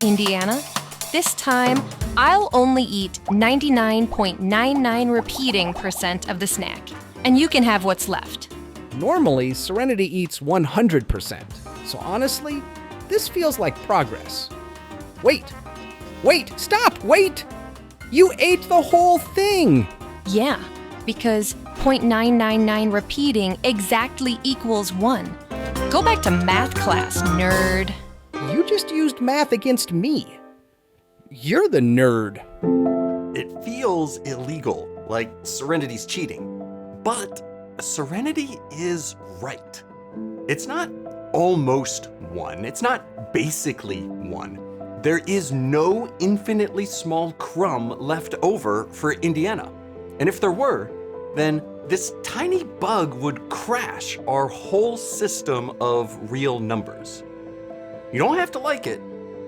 Indiana, this time I'll only eat 99.99 repeating percent of the snack, and you can have what's left. Normally, Serenity eats 100%, so honestly, this feels like progress. Wait, stop, wait! You ate the whole thing! Yeah, because .999 repeating exactly equals 1. Go back to math class, nerd. You just used math against me. You're the nerd. It feels illegal, like Serenity's cheating. But Serenity is right. It's not almost 1. It's not basically 1. There is no infinitely small crumb left over for Indiana. And if there were, then this tiny bug would crash our whole system of real numbers. You don't have to like it.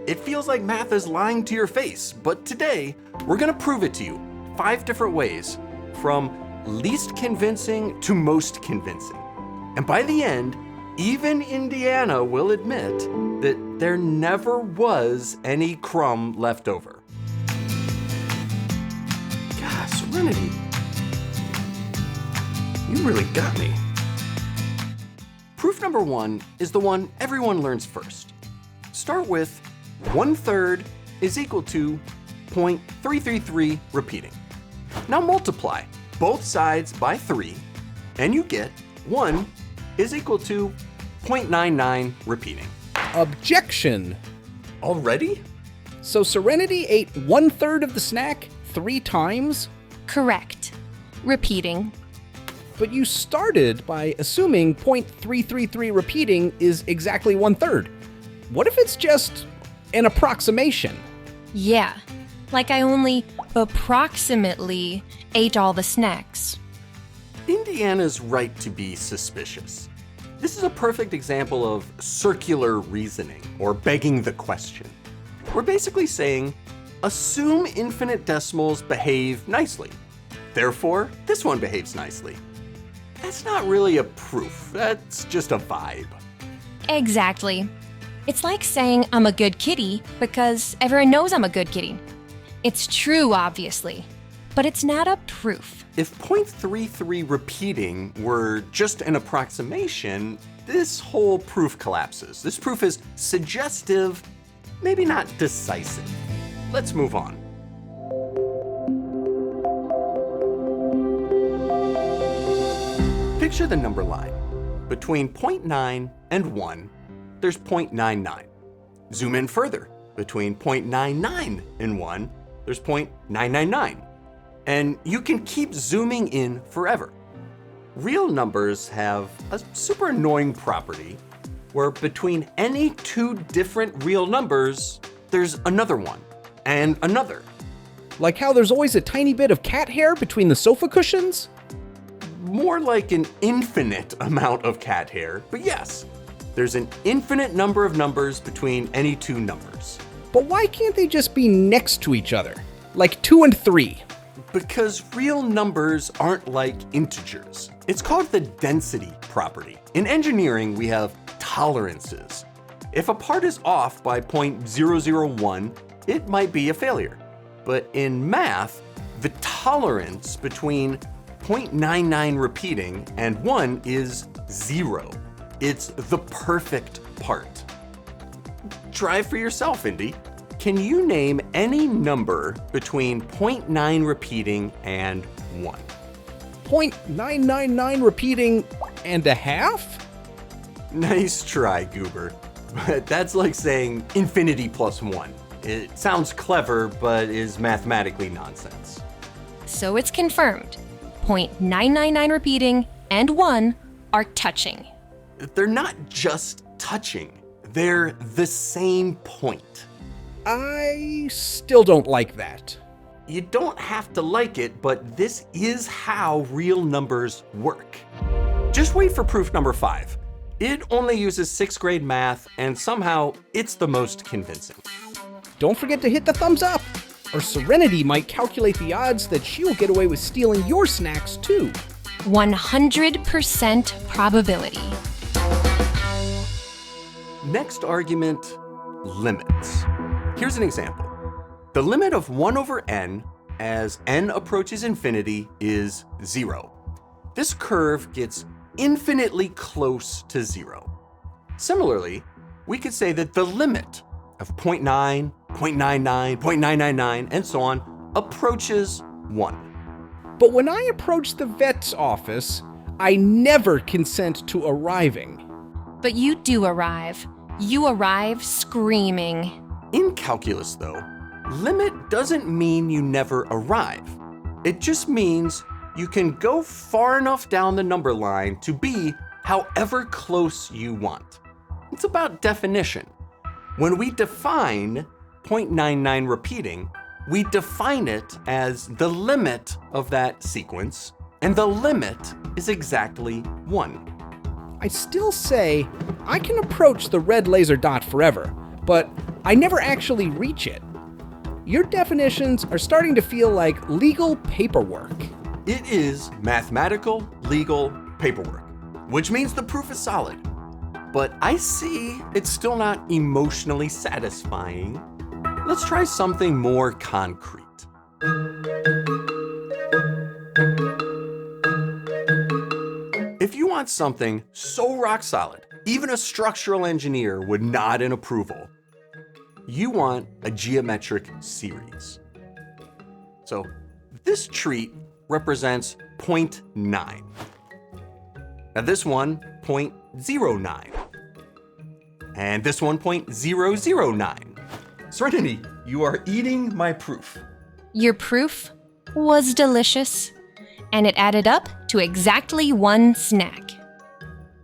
It feels like math is lying to your face, but today we're gonna prove it to you 5 different ways, from least convincing to most convincing. And by the end, even Indiana will admit that there never was any crumb left over. God, Serenity, you really got me. Proof number 1 is the one everyone learns first. Start with 1/3 is equal to 0.333 repeating. Now multiply both sides by 3, and you get 1 is equal to 0.99 repeating. Objection! Already? So Serenity ate 1/3 of the snack 3 times? Correct. Repeating. But you started by assuming .333 repeating is exactly 1/3. What if it's just an approximation? Yeah, like I only approximately ate all the snacks. Indiana's right to be suspicious. This is a perfect example of circular reasoning, or begging the question. We're basically saying, assume infinite decimals behave nicely. Therefore, this one behaves nicely. That's not really a proof, that's just a vibe. Exactly. It's like saying I'm a good kitty because everyone knows I'm a good kitty. It's true, obviously, but it's not a proof. If .33 repeating were just an approximation, this whole proof collapses. This proof is suggestive, maybe not decisive. Let's move on. Picture the number line. Between 0.9 and 1, there's 0.99. Zoom in further. Between 0.99 and 1, there's 0.999. And you can keep zooming in forever. Real numbers have a super annoying property where between any 2 different real numbers, there's another one, and another. Like how there's always a tiny bit of cat hair between the sofa cushions? More like an infinite amount of cat hair, but yes, there's an infinite number of numbers between any 2 numbers. But why can't they just be next to each other? Like 2 and 3? Because real numbers aren't like integers. It's called the density property. In engineering, we have tolerances. If a part is off by 0.001, it might be a failure. But in math, the tolerance between 0.99 repeating and 1 is 0. It's the perfect part. Try for yourself, Indy. Can you name any number between 0.9 repeating and 1? 0.999 repeating and a half? Nice try, Goober. But that's like saying infinity plus 1. It sounds clever, but is mathematically nonsense. So it's confirmed. .999 repeating and 1 are touching. They're not just touching. They're the same point. I still don't like that. You don't have to like it, but this is how real numbers work. Just wait for proof number 5. It only uses 6th grade math, and somehow it's the most convincing. Don't forget to hit the thumbs up, or Serenity might calculate the odds that she will get away with stealing your snacks too. 100% probability. Next argument, limits. Here's an example. The limit of 1 over n as n approaches infinity is 0. This curve gets infinitely close to 0. Similarly, we could say that the limit of 0.9, 0.99, 0.999, and so on approaches 1. But when I approach the vet's office, I never consent to arriving. But you do arrive. You arrive screaming. In calculus, though, limit doesn't mean you never arrive. It just means you can go far enough down the number line to be however close you want. It's about definition. When we define 0.99 repeating, we define it as the limit of that sequence, and the limit is exactly 1. I still say I can approach the red laser dot forever, but I never actually reach it. Your definitions are starting to feel like legal paperwork. It is mathematical, legal paperwork, which means the proof is solid. But I see it's still not emotionally satisfying. Let's try something more concrete. If you want something so rock solid, even a structural engineer would nod in approval, you want a geometric series. So this treat represents 0.9. Now this one, 0.09. And this one, 0.009. Serenity, you are eating my proof. Your proof was delicious, and it added up to exactly 1 snack.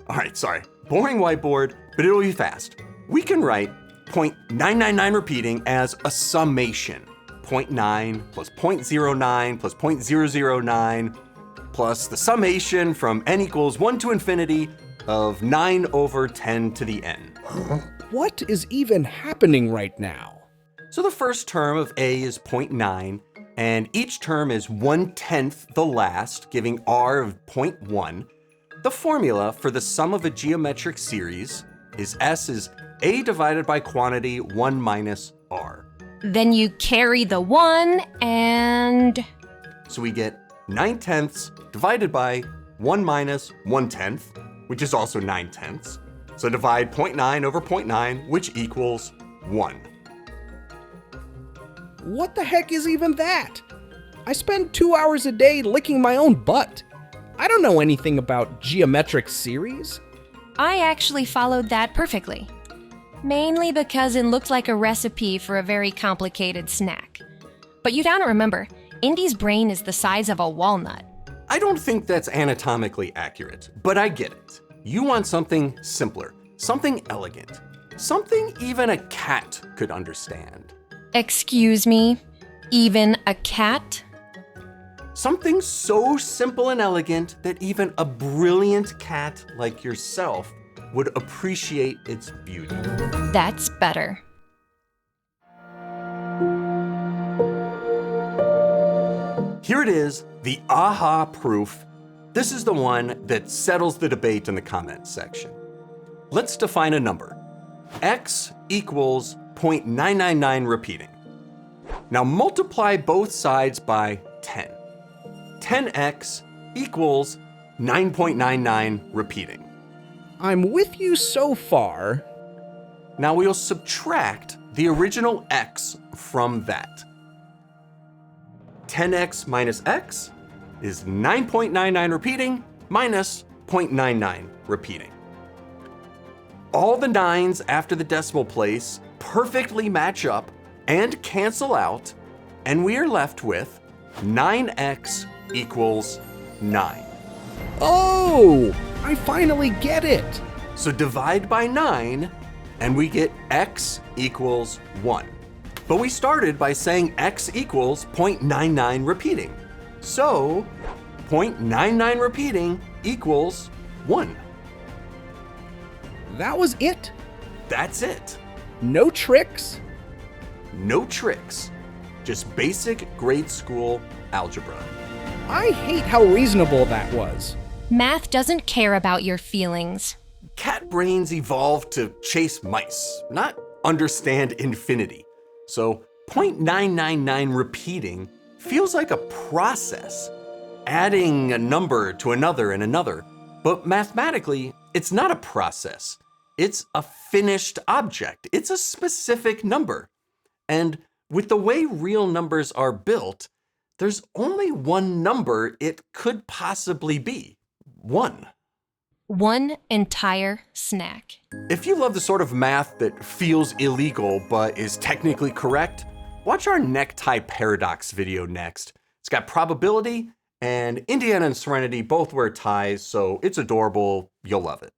All right, sorry. Boring whiteboard, but it'll be fast. We can write 0.999 repeating as a summation. 0.9 plus 0.09 plus 0.009 plus the summation from n equals 1 to infinity of 9 over 10 to the n. What is even happening right now? So the first term of a is 0.9, and each term is 1/10 the last, giving r of 0.1. The formula for the sum of a geometric series is S is a divided by quantity 1 minus r. Then you carry the 1 and... So we get 9/10 divided by 1 minus 1/10, which is also 9/10. So divide 0.9 over 0.9, which equals 1. What the heck is even that? I spend 2 hours a day licking my own butt. I don't know anything about geometric series. I actually followed that perfectly. Mainly because it looked like a recipe for a very complicated snack. But you gotta remember, Indy's brain is the size of a walnut. I don't think that's anatomically accurate, but I get it. You want something simpler, something elegant, something even a cat could understand. Excuse me? Even a cat? Something so simple and elegant that even a brilliant cat like yourself would appreciate its beauty. That's better. Here it is, the aha proof. This is the one that settles the debate in the comments section. Let's define a number. X equals 0.999 repeating. Now multiply both sides by 10. 10x equals 9.99 repeating. I'm with you so far. Now we'll subtract the original x from that. 10x minus x is 9.99 repeating minus 0.99 repeating. All the 9s after the decimal place perfectly match up and cancel out, and we are left with 9x equals 9. Oh, I finally get it. So divide by 9, and we get x equals 1. But we started by saying x equals 0.99 repeating. So 0.99 repeating equals 1. That was it? That's it. No tricks? No tricks. Just basic grade school algebra. I hate how reasonable that was. Math doesn't care about your feelings. Cat brains evolved to chase mice, not understand infinity. So 0.999 repeating feels like a process, adding a number to another and another. But mathematically, it's not a process. It's a finished object. It's a specific number. And with the way real numbers are built, there's only one number it could possibly be. 1. One entire snack. If you love the sort of math that feels illegal but is technically correct, watch our necktie paradox video next. It's got probability, and Indiana and Serenity both wear ties, so it's adorable. You'll love it.